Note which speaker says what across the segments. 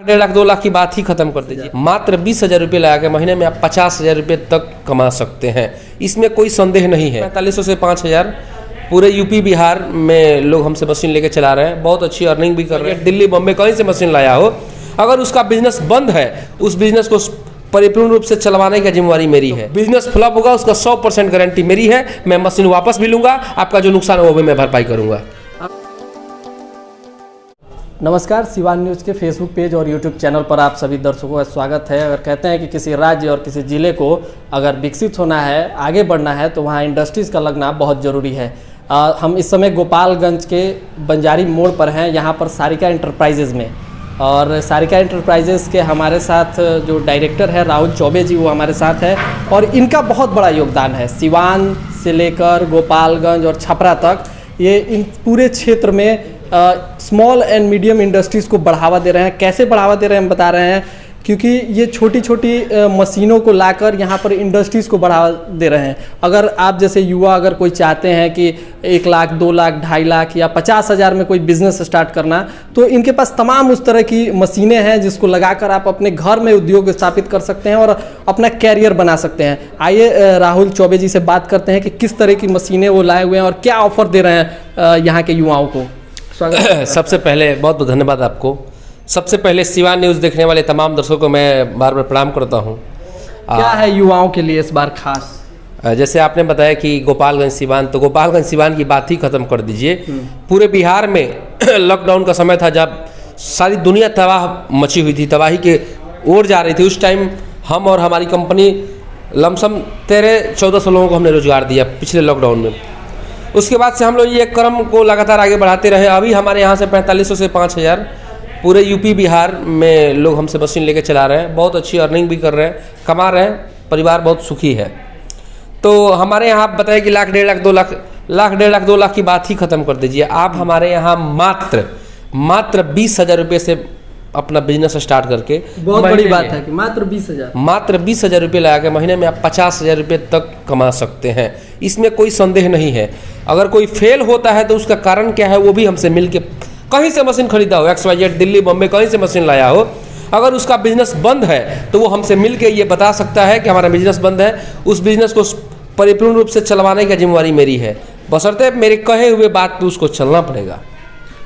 Speaker 1: 1.5 लाख 2 लाख की बात ही खत्म कर दीजिए। मात्र 20,000 रुपये लगा के महीने में आप 50,000 रुपये तक कमा सकते हैं, इसमें कोई संदेह नहीं है। 4500 से 5,000 पूरे यूपी बिहार में लोग हमसे मशीन लेके चला रहे हैं, बहुत अच्छी अर्निंग भी कर रहे हैं। दिल्ली बॉम्बे कहीं से मशीन लाया हो, अगर उसका बिजनेस बंद है, उस बिजनेस को परिपूर्ण रूप से चलवाने की जिम्मेवारी मेरी है। बिजनेस फ्लॉप होगा उसका 100% गारंटी मेरी है। मैं मशीन वापस भी लूँगा, आपका जो नुकसान है वो भी मैं भरपाई करूँगा।
Speaker 2: नमस्कार, सिवान न्यूज़ के फेसबुक पेज और यूट्यूब चैनल पर आप सभी दर्शकों का स्वागत है। अगर कहते हैं कि किसी राज्य और किसी ज़िले को अगर विकसित होना है, आगे बढ़ना है, तो वहाँ इंडस्ट्रीज़ का लगना बहुत ज़रूरी है। हम इस समय गोपालगंज के बंजारी मोड़ पर हैं, यहाँ पर सारिका एंटरप्राइजेज़ में, और सारिका एंटरप्राइजेज़ के हमारे साथ जो डायरेक्टर है राहुल चौबे जी, वो हमारे साथ है। और इनका बहुत बड़ा योगदान है सिवान से लेकर गोपालगंज और छपरा तक। ये इन पूरे क्षेत्र में स्मॉल एंड मीडियम इंडस्ट्रीज़ को बढ़ावा दे रहे हैं। कैसे बढ़ावा दे रहे हैं हम बता रहे हैं, क्योंकि ये छोटी छोटी मशीनों को लाकर यहाँ पर इंडस्ट्रीज़ को बढ़ावा दे रहे हैं। अगर आप जैसे युवा अगर कोई चाहते हैं कि 1 लाख 2 लाख 2.5 लाख या 50,000 में कोई बिज़नेस स्टार्ट करना, तो इनके पास तमाम उस तरह की मशीनें हैं जिसको लगाकर आप अपने घर में उद्योग स्थापित कर सकते हैं और अपना कैरियर बना सकते हैं। आइए राहुल चौबे जी से बात करते हैं कि किस तरह की मशीनें वो लाए हुए हैं और क्या ऑफर दे रहे हैं यहाँ के युवाओं को।
Speaker 1: सबसे पहले बहुत बहुत धन्यवाद आपको। सबसे पहले सिवान न्यूज़ देखने वाले तमाम दर्शकों को मैं बार बार प्रणाम करता हूँ।
Speaker 2: क्या है युवाओं के लिए इस बार खास?
Speaker 1: जैसे आपने बताया कि गोपालगंज सिवान, तो गोपालगंज सिवान की बात ही खत्म कर दीजिए। पूरे बिहार में लॉकडाउन का समय था जब सारी दुनिया तबाह मची हुई थी, तबाही के ओर जा रही थी। उस टाइम हम और हमारी कंपनी लमसम 13-1400 लोगों को हमने रोजगार दिया पिछले लॉकडाउन में। उसके बाद से हम लोग ये क्रम को लगातार आगे बढ़ाते रहे। अभी हमारे यहाँ से 4500 से 5,000 पूरे यूपी बिहार में लोग हमसे मशीन लेके चला रहे हैं, बहुत अच्छी अर्निंग भी कर रहे हैं, कमा रहे हैं, परिवार बहुत सुखी है। तो हमारे यहाँ आप बताएं कि 1 लाख 1.5 लाख 2 लाख 2 लाख की बात ही खत्म कर दीजिए। आप हमारे यहाँ मात्र 20,000 रुपये से अपना बिजनेस स्टार्ट करके,
Speaker 2: बहुत बड़ी बात है कि मात्र 20,000
Speaker 1: रुपये लगा के महीने में आप 50,000 रुपये तक कमा सकते हैं, इसमें कोई संदेह नहीं है। अगर कोई फेल होता है तो उसका कारण क्या है वो भी हमसे मिल के, कहीं से मशीन खरीदा हो, XYZ दिल्ली बॉम्बे कहीं से मशीन लाया हो, अगर उसका बिजनेस बंद है तो वो हमसे मिल के ये बता सकता है कि हमारा बिजनेस बंद है, उस बिजनेस को परिपूर्ण रूप से चलवाने की जिम्मेवारी मेरी है, बशर्ते मेरे कहे हुए बात पे उसको चलना पड़ेगा।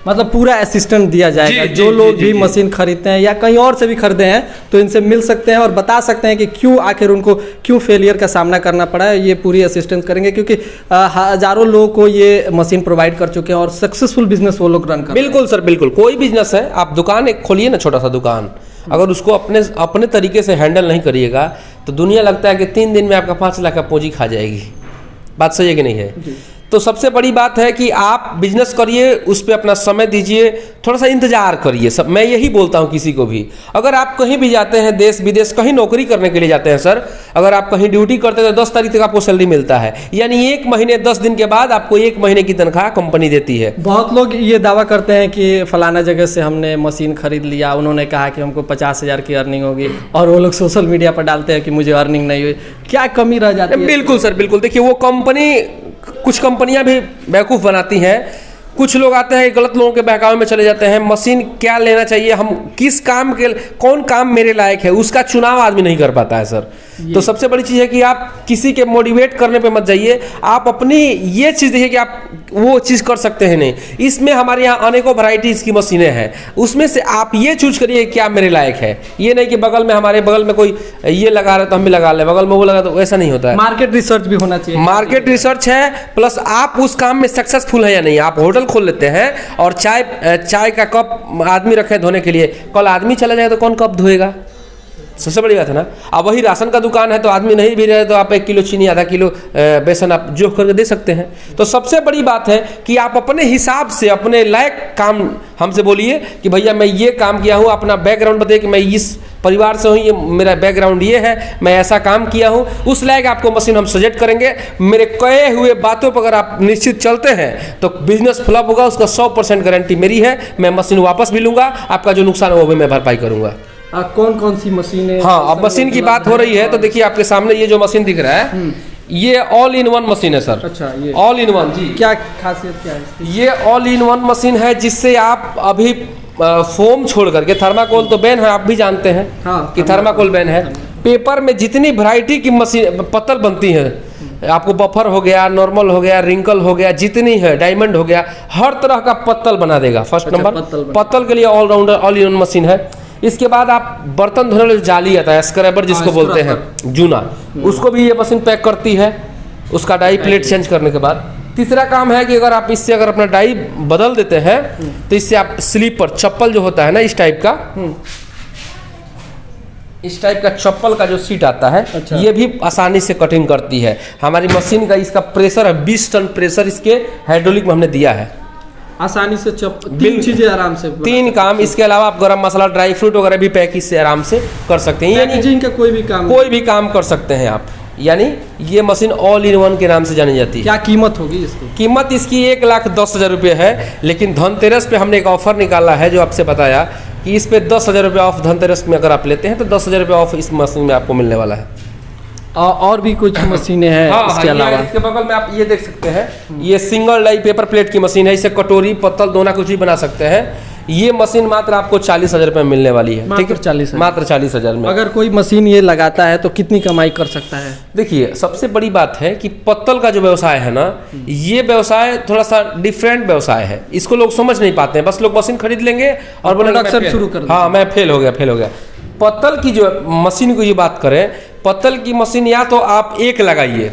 Speaker 2: मतलब पूरा असिस्टेंट दिया जाएगा। जो लोग भी मशीन खरीदते हैं या कहीं और से भी खरीदे हैं तो इनसे मिल सकते हैं और बता सकते हैं कि क्यों आखिर उनको क्यों फेलियर का सामना करना पड़ा है। ये पूरी असिस्टेंस करेंगे, क्योंकि हज़ारों लोगों को ये मशीन प्रोवाइड कर चुके हैं और सक्सेसफुल बिजनेस वो लोग रन कर।
Speaker 1: बिल्कुल सर, बिल्कुल। कोई बिजनेस है, आप दुकान एक खोलिए ना, छोटा सा दुकान, अगर उसको अपने तरीके से हैंडल नहीं करिएगा तो दुनिया लगता है कि 3 दिन में आपका 5 लाख का पूंजी खा जाएगी। बात सही है कि नहीं है? तो सबसे बड़ी बात है कि आप बिजनेस करिए, उस पर अपना समय दीजिए, थोड़ा सा इंतजार करिए। सब मैं यही बोलता हूँ किसी को भी। अगर आप कहीं भी जाते हैं, देश विदेश कहीं नौकरी करने के लिए जाते हैं सर, अगर आप कहीं ड्यूटी करते हैं तो 10 तारीख तक आपको सैलरी मिलता है, यानी 1 महीने 10 दिन के बाद आपको 1 महीने की तनख्वाह कंपनी देती है।
Speaker 2: बहुत लोग ये दावा करते हैं कि फलाना जगह से हमने मशीन खरीद लिया, उन्होंने कहा कि हमको 50,000 की अर्निंग होगी, और वो लोग सोशल मीडिया पर डालते हैं कि मुझे अर्निंग नहीं हुई। क्या कमी रह जाती है?
Speaker 1: बिल्कुल सर, बिल्कुल। देखिए, वो कंपनी, कुछ कंपनियां भी बेवकूफ़ बनाती हैं। कुछ लोग आते हैं गलत लोगों के बहकावे में चले जाते हैं। मशीन क्या लेना चाहिए, हम किस काम के, कौन काम मेरे लायक है, उसका चुनाव आदमी नहीं कर पाता है सर। तो सबसे बड़ी चीज़ है कि आप किसी के मोटिवेट करने पे मत जाइए, आप अपनी ये चीज़ देखिए कि आप वो चीज़ कर सकते हैं। नहीं, इसमें हमारे यहाँ अनेकों वैरायटीज़ की मशीनें हैं, उसमें से आप ये चूज करिए क्या मेरे लायक है। ये नहीं कि हमारे बगल में कोई ये लगा रहा है तो हम भी लगा लें, बगल में वो लगा, तो ऐसा नहीं होता है।
Speaker 2: मार्केट रिसर्च भी होना चाहिए।
Speaker 1: मार्केट रिसर्च है, प्लस आप उस काम में सक्सेसफुल है या नहीं। आप होटल खोल लेते हैं और चाय का कप आदमी रखे धोने के लिए, कल आदमी चला जाए तो कौन कप धोएगा? सबसे बड़ी बात है ना। अब वही राशन का दुकान है तो आदमी नहीं भी रहे तो आप 1 किलो चीनी, आधा किलो बेसन आप जो करके दे सकते हैं। तो सबसे बड़ी बात है कि आप अपने हिसाब से अपने लायक काम हमसे बोलिए कि भैया मैं ये काम किया हूँ, अपना बैकग्राउंड बताइए कि मैं इस परिवार से हूँ, ये मेरा बैकग्राउंड ये है, मैं ऐसा काम किया हूँ, उस लायक आपको मशीन हम सजेस्ट करेंगे। मेरे कहे हुए बातों पर अगर आप निश्चित चलते हैं तो बिजनेस फ्लॉप होगा उसका 100% गारंटी मेरी है। मैं मशीन वापस भी लूँगा, आपका जो नुकसान है वो भी मैं भरपाई करूँगा।
Speaker 2: कौन कौन सी मशीनें?
Speaker 1: हाँ, अब मशीन की बात हो रही है तो देखिए आपके सामने ये जो मशीन दिख रहा है, ये ऑल इन वन मशीन है सर।
Speaker 2: अच्छा, ये
Speaker 1: ऑल इन वन जी।
Speaker 2: क्या खासियत क्या है इसकी?
Speaker 1: ये ऑल इन वन मशीन है जिससे आप अभी फोम छोड़ करके, थर्माकोल तो बैन है, आप भी जानते हैं
Speaker 2: हाँ,
Speaker 1: कि थर्माकोल बैन है। पेपर में जितनी वैरायटी की मशीन पत्तल बनती है, आपको बफर हो गया, नॉर्मल हो गया, रिंकल हो गया, जितनी है, डायमंड हो गया, हर तरह का पत्तल बना देगा। फर्स्ट
Speaker 2: अच्छा,
Speaker 1: नंबर पत्तल के लिए all rounder all in one machine है। इसके बाद आप बर्तन धोने वाली जाली आता है, स्क्रबर जिसको बोलते हैं, जूना, उसको भी ये मशीन पैक करती है, उसका डाई प्लेट चेंज करने के बाद। तीसरा काम है कि अगर आप इससे अगर अपना डाई बदल देते हैं तो इससे आप स्लीपर चप्पल जो होता है ना, इस टाइप का चप्पल का जो सीट आता है,
Speaker 2: अच्छा।
Speaker 1: ये भी आसानी से कटिंग करती है। हमारी मशीन का इसका प्रेशर है 20 टन प्रेशर इसके हाइड्रोलिक में हमने दिया है।
Speaker 2: आसानी से तीन चीजें आराम से,
Speaker 1: तीन काम। इसके अलावा आप गरम मसाला, ड्राई फ्रूट वगैरह भी पैक इससे आराम से कर सकते हैं।
Speaker 2: पैकेजिंग का कोई भी काम
Speaker 1: कर सकते हैं आप। यानी ये मशीन ऑल इन वन के नाम से जानी जाती है।
Speaker 2: क्या कीमत होगी इसकी?
Speaker 1: कीमत इसकी 1,10,000 रुपये है, लेकिन धनतेरस पे हमने एक ऑफर निकाला है जो आपसे बताया कि इस पे 10,000 रुपये ऑफ धनतेरस में अगर आप लेते हैं तो 10,000 रुपये ऑफ इस मशीन में आपको मिलने वाला है।
Speaker 2: और भी कुछ मशीनें हैं इसके अलावा?
Speaker 1: इसके बगल में आप ये देख सकते हैं, ये सिंगल डाई पेपर प्लेट की मशीन है। इसे कटोरी, पत्तल, दोना कुछ भी बना सकते हैं। ये मशीन मात्र आपको 40,000 रुपये में मिलने वाली है। ठीक है,
Speaker 2: 40,000
Speaker 1: मात्र 40,000 में।
Speaker 2: अगर कोई मशीन ये लगाता है तो कितनी कमाई कर सकता है?
Speaker 1: देखिए, सबसे बड़ी बात है कि पत्तल का जो व्यवसाय है ना, ये व्यवसाय थोड़ा सा डिफरेंट व्यवसाय है। इसको लोग समझ नहीं पाते हैं। बस लोग मशीन खरीद लेंगे और
Speaker 2: प्रोडक्शन शुरू कर देंगे।
Speaker 1: हाँ, मैं फेल हो गया। पत्तल की जो मशीन को ये बात करें, पत्तल की मशीन या तो आप एक लगाइए,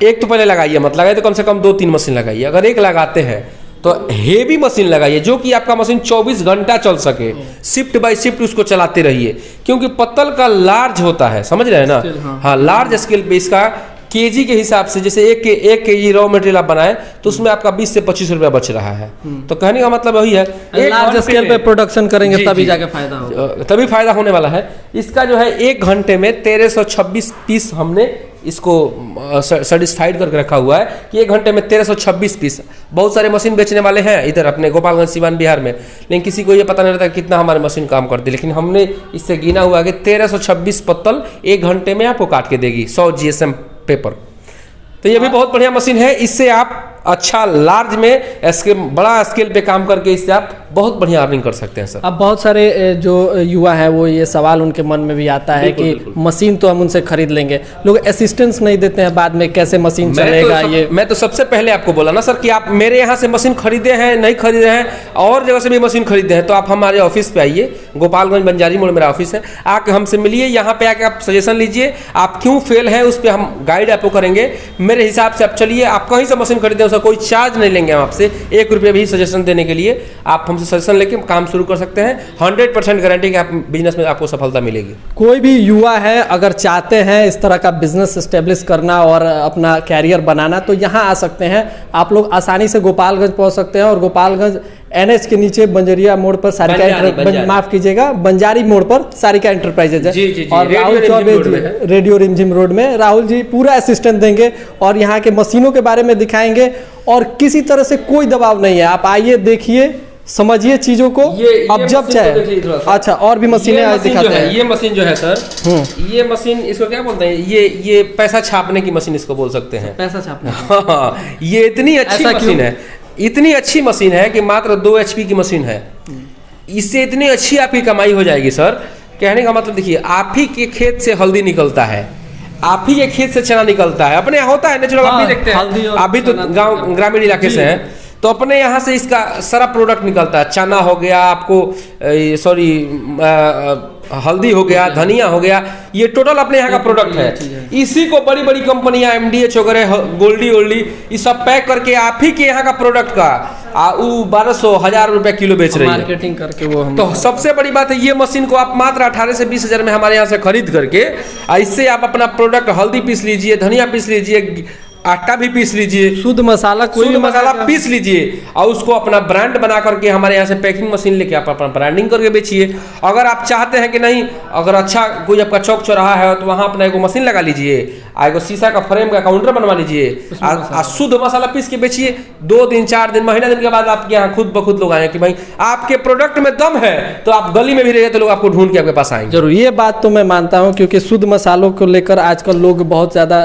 Speaker 1: एक तो पहले लगाइए, मत लगाइए तो कम से कम 2-3 मशीन लगाइए। अगर एक लगाते हैं तो हेवी मशीन लगाइए जो कि आपका मशीन 24 घंटा चल सके। शिफ्ट बाय शिफ्ट उसको चलाते रहिए, क्योंकि पत्तल का लार्ज होता है, समझ रहे हैं ना? हाँ, लार्ज स्केल पे इसका केजी के हिसाब से, जैसे एक केजी रॉ मटेरियल आप बनाए तो उसमें आपका 20 से 25 रुपया बच रहा है। तो कहने का मतलब वही है,
Speaker 2: लार्ज स्केल पे प्रोडक्शन करेंगे तभी जाके फायदा होगा,
Speaker 1: तभी फायदा होने वाला है। इसका जो है 1 घंटे में 1326 पीस हमने इसको सर्टिफाइड करके रखा हुआ है कि 1 घंटे में 1326 पीस। बहुत सारे मशीन बेचने वाले हैं इधर अपने गोपालगंज सिवान बिहार में, लेकिन किसी को ये पता नहीं रहता कितना हमारे मशीन काम करती है। लेकिन हमने इससे गिना हुआ है कि 1326 पत्तल 1 घंटे में आपको काट के देगी, 100 GSM पेपर। तो ये भी बहुत बढ़िया मशीन है। इससे आप अच्छा लार्ज में बड़ा स्केल पे काम करके इससे आप बहुत बढ़िया अर्निंग कर सकते हैं सर।
Speaker 2: अब बहुत सारे जो युवा है वो ये सवाल उनके मन में भी आता है कि मशीन तो हम उनसे खरीद लेंगे, लोग असिस्टेंस नहीं देते हैं बाद में, कैसे मशीन चलेगा?
Speaker 1: मैं तो सबसे पहले आपको बोला ना सर कि आप मेरे यहाँ से मशीन खरीदे हैं, नहीं खरीदे हैं, और जगह से भी मशीन खरीदे हैं, तो आप हमारे ऑफिस पे आइए। गोपालगंज बंजारी मोड़ मेरा ऑफिस है, आके हमसे मिलिए। यहाँ पे आके आप सजेशन लीजिए, आप क्यों फेल हैं उस पर हम गाइड आपको करेंगे। मेरे हिसाब से आप चलिए, आप कहीं से मशीन खरीदें उसका कोई चार्ज नहीं लेंगे हम आपसे, 1 रुपये भी सजेशन देने के लिए। आप हमसे सजेशन लेके काम शुरू कर सकते हैं। 100% गारंटी कि आप बिजनेस में आपको सफलता मिलेगी।
Speaker 2: कोई भी युवा है अगर चाहते हैं इस तरह का बिजनेस एस्टेब्लिश करना और अपना कैरियर बनाना, तो यहाँ आ सकते हैं। आप लोग आसानी से गोपालगंज पहुँच सकते हैं, और गोपालगंज NH के नीचे बंजरिया मोड़ पर सारिका, माफ कीजिएगा, बंजारी मोड़ पर सारिका एंटरप्राइजेज है। और राहुल चौबे जी रेडियो रिमझिम रोड में, राहुल जी पूरा असिस्टेंट देंगे और यहाँ के मशीनों के बारे में दिखाएंगे। और किसी तरह से कोई दबाव नहीं है, आप आइए, देखिए, समझिए चीजों को। अब जब चाहे, अच्छा और भी मशीनें दिखाते हैं।
Speaker 1: ये मशीन जो है सर, ये मशीन इसको क्या बोलते हैं? ये पैसा छापने की मशीन इसको बोल सकते हैं।
Speaker 2: पैसा छापने?
Speaker 1: हाँ, ये इतनी अच्छी मशीन है, इतनी अच्छी मशीन है कि मात्र 2 HP की मशीन है। इससे इतनी अच्छी आपकी कमाई हो जाएगी सर। कहने का मतलब देखिए, आप ही के खेत से हल्दी निकलता है, आप ही के खेत से चना निकलता है, अपने यहाँ होता है नेचुरल। आप भी देखते हैं, आप भी तो गाँव ग्रामीण इलाके से हैं, तो अपने यहाँ से इसका सारा प्रोडक्ट निकलता है। चना हो गया आपको, सॉरी हल्दी हो गया, धनिया हो गया, ये टोटल अपने यहाँ का प्रोडक्ट है। इसी को बड़ी बड़ी कंपनियां MDH वगैरह, गोल्डी ओल्डी, ये सब पैक करके आप ही के यहाँ का प्रोडक्ट का 1200-1000 रुपए किलो बेच रही है,
Speaker 2: मार्केटिंग करके वो हम।
Speaker 1: तो सबसे बड़ी बात है, ये मशीन को आप मात्र 18 से 20 हजार में हमारे यहाँ से खरीद करके, इससे आप अपना प्रोडक्ट हल्दी पीस लीजिए, धनिया पीस लीजिए, आटा भी पीस लीजिए,
Speaker 2: शुद्ध मसाला, कोई भी
Speaker 1: मसाला पीस लीजिए, और उसको अपना ब्रांड बना करके हमारे यहाँ से पैकिंग मशीन लेके आप अपना ब्रांडिंग करके बेचिए। अगर आप चाहते हैं कि नहीं, अगर अच्छा कोई आपका चौक चौराहा है तो वहाँ अपना एक मशीन लगा लीजिए, एगो शीशा का फ्रेम का काउंटर बनवा लीजिए, शुद्ध मसाला पीस के बेचिए। 2 दिन 4 दिन महीना दिन के बाद आपके यहाँ खुद ब खुद लोग आए कि भाई आपके प्रोडक्ट में दम है, तो आप गली में भी रहिए तो लोग आपको ढूंढ के आपके पास आएंगे।
Speaker 2: जरूर, ये बात तो मैं मानता हूँ, क्योंकि शुद्ध मसालों को लेकर आजकल लोग बहुत ज़्यादा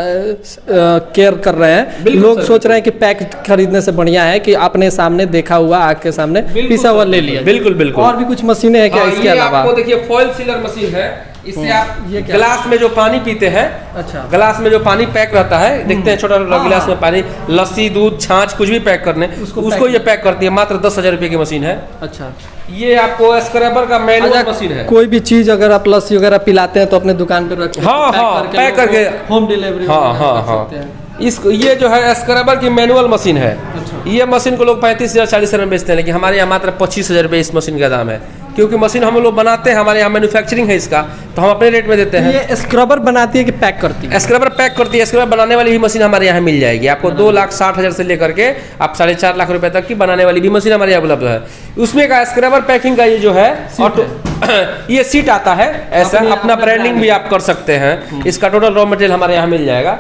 Speaker 2: केयर कर रहे हैं। लोग सोच रहे हैं कि पैक खरीदने से बढ़िया है कि अपने सामने देखा हुआ, आग के सामने पिसा हुआ ले लिया।
Speaker 1: बिल्कुल बिल्कुल।
Speaker 2: और भी कुछ मशीनें हैं क्या इसके अलावा?
Speaker 1: आपको देखिए फॉइल सीलर मशीन है, इससे आप गिलास में जो पानी पीते हैं,
Speaker 2: अच्छा,
Speaker 1: गिलास में जो पानी पैक रहता है, देखते हैं छोटा गिलास में पानी, लस्सी दूध छाछ कुछ भी पैक करने, उसको ये पैक करती है। मात्र 10,000 रुपये की मशीन है।
Speaker 2: अच्छा,
Speaker 1: ये आपको स्क्रबर का मैनुअल मशीन है।
Speaker 2: कोई भी चीज अगर आप लस्सी वगैरह पिलाते हैं तो अपने दुकान पे रखते हैं,
Speaker 1: हाँ, पैक करके
Speaker 2: होम डिलीवरी।
Speaker 1: हाँ, ये जो है स्क्रबर की मैनुअल मशीन है। ये मशीन को लोग 35,000 40,000 में बेचते हैं, लेकिन हमारे यहाँ मात्र 25,000 रुपये इस मशीन का दाम है, क्योंकि मशीन हम लोग बनाते हैं, हमारे यहाँ मैन्युफैक्चरिंग है इसका, तो हम अपने रेट में देते हैं।
Speaker 2: ये स्क्रबर बनाती है कि पैक करती है?
Speaker 1: स्क्रबर पैक करती है। स्क्रबर बनाने वाली भी मशीन हमारे यहाँ मिल जाएगी आपको। 2,60,000 से लेकर के आप 4.5 लाख रुपए तक की बनाने वाली भी मशीन हमारे यहाँ उपलब्ध है। उसमें का स्क्रबर पैकिंग का ये जो है ऑटो ये सीट आता है ऐसा, अपना ब्रांडिंग भी आप कर सकते हैं। इसका टोटल रॉ मटेरियल हमारे यहाँ मिल जाएगा।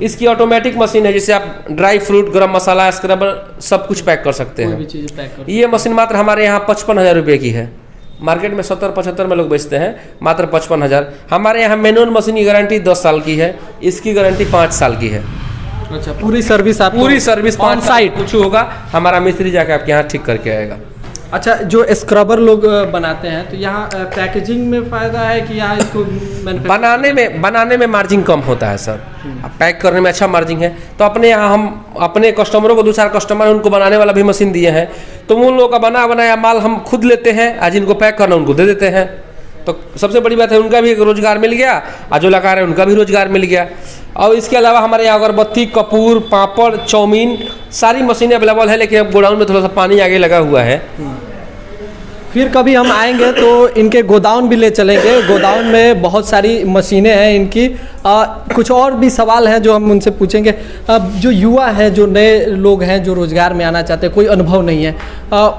Speaker 1: इसकी ऑटोमेटिक मशीन है, जिससे आप ड्राई फ्रूट, गरम मसाला, स्क्रबर सब कुछ पैक कर सकते हैं। ये मशीन मात्र हमारे यहाँ 55,000 रुपये की है। मार्केट में 70-75 में लोग बेचते हैं, मात्र 55,000। हमारे यहाँ मैनुअल मशीन की गारंटी 10 साल की है, इसकी गारंटी 5 साल की है।
Speaker 2: अच्छा, पूरी सर्विस
Speaker 1: 5 साइट कुछ होगा, हमारा मिस्त्री जाकर आपके यहाँ ठीक करके आएगा।
Speaker 2: अच्छा, जो स्क्रबर लोग बनाते हैं तो यहाँ पैकेजिंग में फ़ायदा है कि यहाँ इसको
Speaker 1: बनाने में मार्जिन कम होता है सर, पैक करने में अच्छा मार्जिन है। तो अपने यहाँ हम अपने कस्टमरों को 2-4 कस्टमर उनको बनाने वाला भी मशीन दिए हैं, तो उन लोगों का बनाया माल हम खुद लेते हैं, आज इनको पैक करना उनको दे देते हैं। तो सबसे बड़ी बात है, उनका भी एक रोजगार मिल गया, और जो लगा रहे हैं उनका भी रोजगार मिल गया। और इसके अलावा हमारे यहाँ अगरबत्ती, कपूर, पापड़, चाउमीन सारी मशीनें अवेलेबल है, लेकिन अब गोडाउन में थोड़ा सा पानी आगे लगा हुआ है।
Speaker 2: फिर कभी हम आएंगे तो इनके गोदाउन भी ले चलेंगे। गोदाउन में बहुत सारी मशीनें हैं इनकी। कुछ और भी सवाल हैं जो हम उनसे पूछेंगे। अब जो युवा हैं, जो नए लोग हैं, जो रोजगार में आना चाहते हैं, कोई अनुभव नहीं है,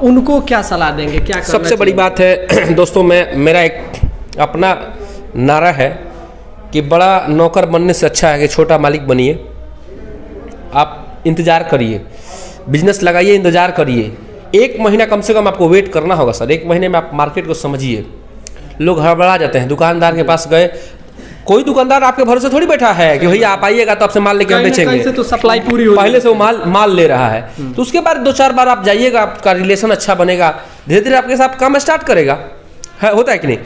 Speaker 2: उनको क्या सलाह देंगे, क्या करना
Speaker 1: सबसे बड़ी बात है दोस्तों, मेरा एक अपना नारा है कि बड़ा नौकर बनने से अच्छा है कि छोटा मालिक बनिए। आप इंतज़ार करिए, बिजनेस लगाइए, इंतज़ार करिए। 1 महीना कम से कम आपको वेट करना होगा सर। 1 महीने में आप मार्केट को समझिए। लोग हड़बड़ा जाते हैं, दुकानदार के पास गए, कोई दुकानदार आपके भरोसे थोड़ी बैठा है कि भैया आप आइएगा तो आपसे माल लेके हम बेचेंगे।
Speaker 2: तो सप्लाई पूरी हो,
Speaker 1: पहले से वो माल ले रहा है, तो उसके बाद 2-4 बार आप जाइएगा, आपका रिलेशन अच्छा बनेगा, धीरे धीरे आपके साथ काम स्टार्ट करेगा, होता है कि नहीं।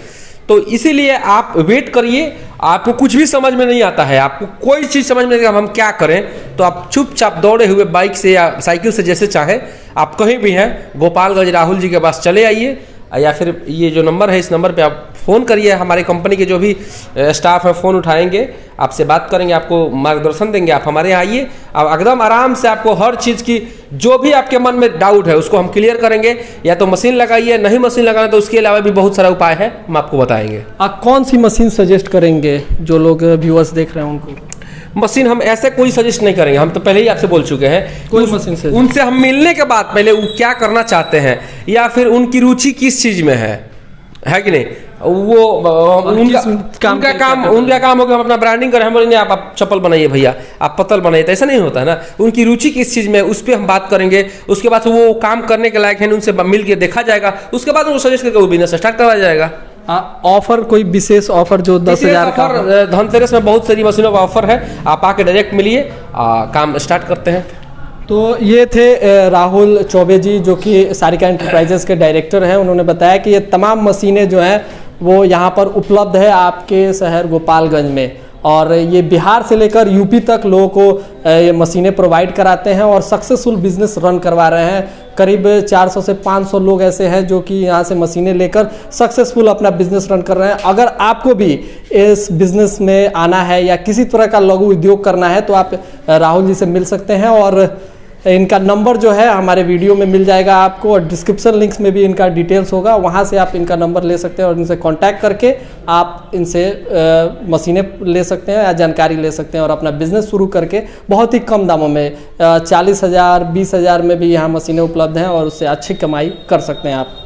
Speaker 1: तो इसीलिए आप वेट करिए। आपको कुछ भी समझ में नहीं आता है, आपको कोई चीज़ समझ में नहीं आता हम क्या करें, तो आप चुपचाप दौड़े हुए बाइक से या साइकिल से जैसे चाहे आप कहीं भी हैं, गोपालगंज राहुल जी के पास चले आइए, या फिर ये जो नंबर है इस नंबर पे आप फ़ोन करिए। हमारी कंपनी के जो भी स्टाफ है फ़ोन उठाएंगे, आपसे बात करेंगे, आपको मार्गदर्शन देंगे। आप हमारे यहाँ आइए, अब एकदम आराम से आपको हर चीज़ की जो भी आपके मन में डाउट है उसको हम क्लियर करेंगे। या तो मशीन लगाइए, नहीं मशीन लगाना तो उसके अलावा भी बहुत सारा उपाय है, हम आपको बताएंगे।
Speaker 2: आप कौन सी मशीन सजेस्ट करेंगे जो लोग व्यूअर्स देख रहे हैं उनको?
Speaker 1: मशीन हम ऐसे कोई सजेस्ट नहीं करेंगे, हम तो पहले ही आपसे बोल चुके हैं।
Speaker 2: कोई मशीन से
Speaker 1: उनसे हम मिलने के बाद पहले वो क्या करना चाहते हैं, या फिर उनकी रुचि किस चीज़ में है कि नहीं, वो उनका काम हो गया। हम अपना ब्रांडिंग करें, हम बोलेंगे आप चप्पल बनाइए भैया, आप पतल बनाइए, तो ऐसा नहीं होता है ना। उनकी रुचि किस चीज़ में, उस पर हम बात करेंगे। उसके बाद वो काम करने के लायक है, उनसे मिल के देखा जाएगा, उसके बाद उनको सजेस्ट करके वो बिजनेस स्टार्ट करवाया जाएगा।
Speaker 2: ऑफर, कोई विशेष ऑफर जो 10,000 का?
Speaker 1: धनतेरस में बहुत सारी मशीनों का ऑफर है, आप आके डायरेक्ट मिलिए, काम स्टार्ट करते हैं।
Speaker 2: तो ये थे राहुल चौबे जी, जो कि सारिका एंटरप्राइजेस के डायरेक्टर हैं। उन्होंने बताया कि ये तमाम मशीनें जो हैं वो यहाँ पर उपलब्ध है आपके शहर गोपालगंज में, और ये बिहार से लेकर यूपी तक लोगों को ये मशीनें प्रोवाइड कराते हैं और सक्सेसफुल बिजनेस रन करवा रहे हैं। करीब 400 से 500 लोग ऐसे हैं जो कि यहाँ से मशीनें लेकर सक्सेसफुल अपना बिजनेस रन कर रहे हैं। अगर आपको भी इस बिजनेस में आना है या किसी तरह का लघु उद्योग करना है तो आप राहुल जी से मिल सकते हैं, और इनका नंबर जो है हमारे वीडियो में मिल जाएगा आपको, और डिस्क्रिप्शन लिंक्स में भी इनका डिटेल्स होगा, वहाँ से आप इनका नंबर ले सकते हैं और इनसे कांटेक्ट करके आप इनसे मशीनें ले सकते हैं या जानकारी ले सकते हैं और अपना बिजनेस शुरू करके बहुत ही कम दामों में 40,000 20,000 में भी यहाँ मशीनें उपलब्ध हैं और उससे अच्छी कमाई कर सकते हैं आप।